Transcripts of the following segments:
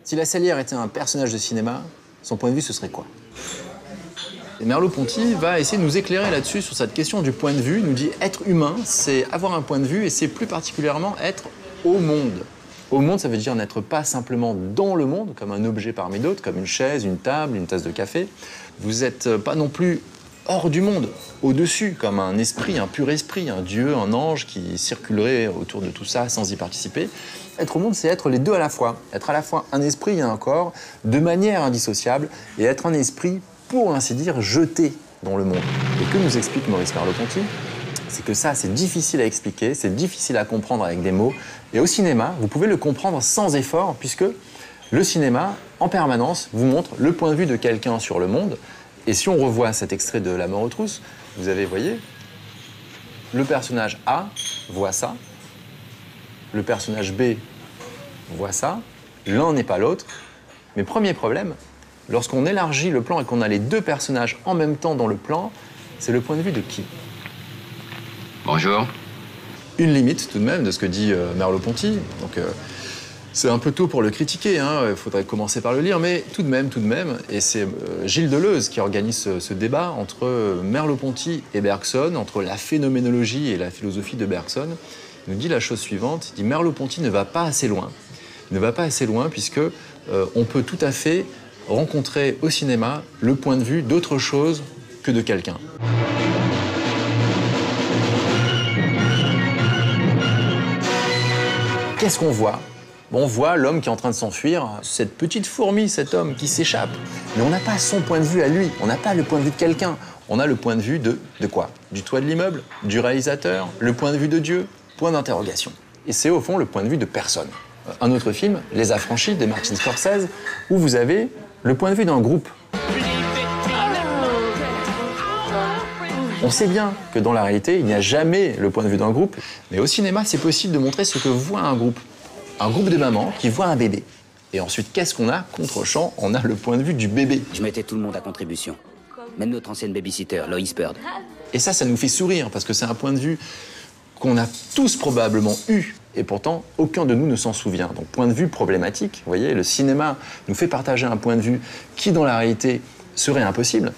Si la Salière était un personnage de cinéma, son point de vue, ce serait quoi? Et Merleau-Ponty va essayer de nous éclairer là-dessus, sur cette question du point de vue. Il nous dit être humain, c'est avoir un point de vue et c'est plus particulièrement être au monde. Au monde, ça veut dire n'être pas simplement dans le monde, comme un objet parmi d'autres, comme une chaise, une table, une tasse de café. Vous n'êtes pas non plus hors du monde, au-dessus, comme un esprit, un pur esprit, un dieu, un ange qui circulerait autour de tout ça sans y participer. Être au monde, c'est être les deux à la fois. Être à la fois un esprit et un corps, de manière indissociable, et être un esprit, pour ainsi dire, jeté dans le monde. Et que nous explique Maurice Merleau-Ponty? C'est que ça, c'est difficile à expliquer, c'est difficile à comprendre avec des mots. Et au cinéma, vous pouvez le comprendre sans effort, puisque le cinéma, en permanence, vous montre le point de vue de quelqu'un sur le monde. Et si on revoit cet extrait de La mort aux trousses, vous avez, voyez, le personnage A voit ça, le personnage B voit ça, l'un n'est pas l'autre. Mais premier problème, lorsqu'on élargit le plan et qu'on a les deux personnages en même temps dans le plan, c'est le point de vue de qui? Bonjour. Une limite tout de même de ce que dit Merleau-Ponty. Donc c'est un peu tôt pour le critiquer, hein. Il faudrait commencer par le lire, mais tout de même, et c'est Gilles Deleuze qui organise ce débat entre Merleau-Ponty et Bergson, entre la phénoménologie et la philosophie de Bergson. Il nous dit la chose suivante, il dit Merleau-Ponty ne va pas assez loin. Il ne va pas assez loin puisque on peut tout à fait rencontrer au cinéma le point de vue d'autre chose que de quelqu'un. Qu'est-ce qu'on voit? On voit l'homme qui est en train de s'enfuir, cette petite fourmi, cet homme qui s'échappe. Mais on n'a pas son point de vue à lui, on n'a pas le point de vue de quelqu'un. On a le point de vue de quoi? Du toit de l'immeuble? Du réalisateur? Le point de vue de Dieu? Point d'interrogation. Et c'est au fond le point de vue de personne. Un autre film, Les Affranchis, de Martin Scorsese, où vous avez le point de vue d'un groupe. On sait bien que dans la réalité, il n'y a jamais le point de vue d'un groupe, mais au cinéma, c'est possible de montrer ce que voit un groupe. Un groupe de mamans qui voit un bébé. Et ensuite, qu'est-ce qu'on a? Contre-champ, on a le point de vue du bébé. Je mettais tout le monde à contribution. Même notre ancienne babysitter, Lois Bird. Et ça nous fait sourire, parce que c'est un point de vue qu'on a tous probablement eu. Et pourtant, aucun de nous ne s'en souvient. Donc, point de vue problématique. Vous voyez, le cinéma nous fait partager un point de vue qui, dans la réalité, serait impossible.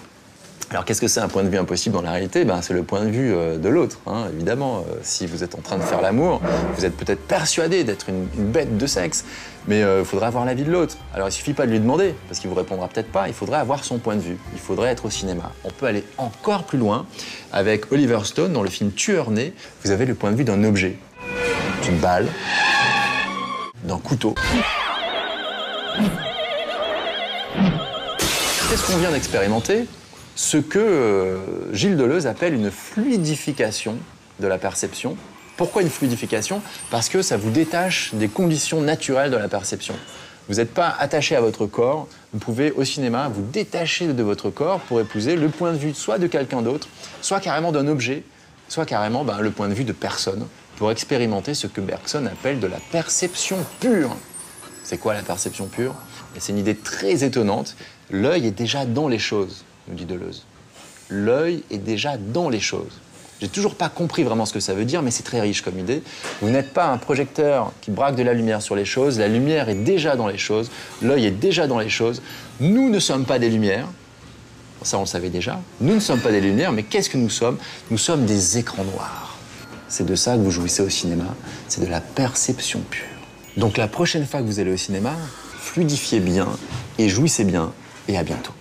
Alors, qu'est-ce que c'est un point de vue impossible dans la réalité? C'est le point de vue de l'autre, hein, évidemment. Si vous êtes en train de faire l'amour, vous êtes peut-être persuadé d'être une bête de sexe, mais il faudrait avoir l'avis de l'autre. Alors, il suffit pas de lui demander, parce qu'il vous répondra peut-être pas, il faudrait avoir son point de vue. Il faudrait être au cinéma. On peut aller encore plus loin avec Oliver Stone, dans le film Tueur né. Vous avez le point de vue d'un objet, d'une balle, d'un couteau. Qu'est-ce qu'on vient d'expérimenter? Ce que Gilles Deleuze appelle une fluidification de la perception. Pourquoi une fluidification? Parce que ça vous détache des conditions naturelles de la perception. Vous n'êtes pas attaché à votre corps, vous pouvez au cinéma vous détacher de votre corps pour épouser le point de vue soit de quelqu'un d'autre, soit carrément d'un objet, soit carrément le point de vue de personne, pour expérimenter ce que Bergson appelle de la perception pure. C'est quoi la perception pure? C'est une idée très étonnante. L'œil est déjà dans les choses, nous dit Deleuze. L'œil est déjà dans les choses. J'ai toujours pas compris vraiment ce que ça veut dire, mais c'est très riche comme idée. Vous n'êtes pas un projecteur qui braque de la lumière sur les choses. La lumière est déjà dans les choses. L'œil est déjà dans les choses. Nous ne sommes pas des lumières. Ça, on le savait déjà. Nous ne sommes pas des lumières, mais qu'est-ce que nous sommes? Nous sommes des écrans noirs. C'est de ça que vous jouissez au cinéma. C'est de la perception pure. Donc la prochaine fois que vous allez au cinéma, fluidifiez bien et jouissez bien. Et à bientôt.